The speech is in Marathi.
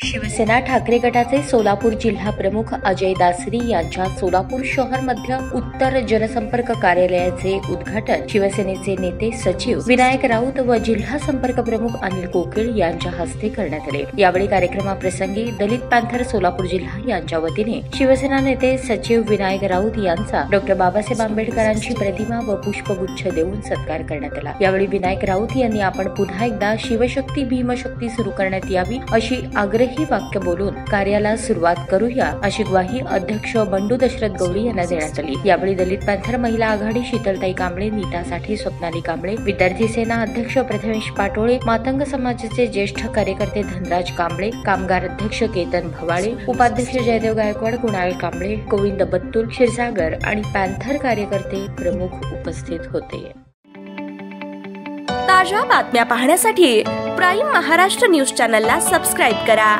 शिवसेना ठाकरे गटाचे सोलापूर जिल्हा प्रमुख अजय दासरी यांच्या सोलापूर शहर मध्य उत्तर जनसंपर्क कार्यालयाचे उद्घाटन शिवसेनेचे नेते सचिव विनायक राऊत व जिल्हा संपर्क प्रमुख अनिल कोकिळ यांच्या हस्ते करण्यात आले। यावेळी कार्यक्रमाप्रसंगी दलित पॅंथर सोलापूर जिल्हा यांच्या वतीने शिवसेना नेते सचिव विनायक राऊत यांचा डॉ. बाबासाहेब आंबेडकरांची प्रतिमा व पुष्पगुच्छ देऊन सत्कार करण्यात आला। यावेळी विनायक राऊत यांनी आपण पुन्हा एकदा शिवशक्ती भीमशक्ती सुरू करण्यात यावी अशी आग्रही वाक्य बोलून कार्याला सुरुवात करूया अशी ग्वाही अध्यक्ष बंडू दशरथ गवळी यांना देण्यात आली। यावेळी दलित पॅंथर महिला आघाडी शीतलताई कांबळे, नीता साठे, स्वप्नाली कांबळे, विद्यार्थी सेना अध्यक्ष प्रथमेश पाटोळे, मातंग समाजाचे ज्येष्ठ कार्यकर्ते धनराज कांबळे, कामगार अध्यक्ष केतन भवाळे, उपाध्यक्ष जयदेव गायकवाड, कुणाल कांबळे, गोविंद बत्तुल, क्षीरसागर आणि पॅंथर कार्यकर्ते प्रमुख उपस्थित होते। ताज्या बातम्या पाहण्यासाठी प्राईम महाराष्ट्र न्यूज चॅनलला सबस्क्राईब करा।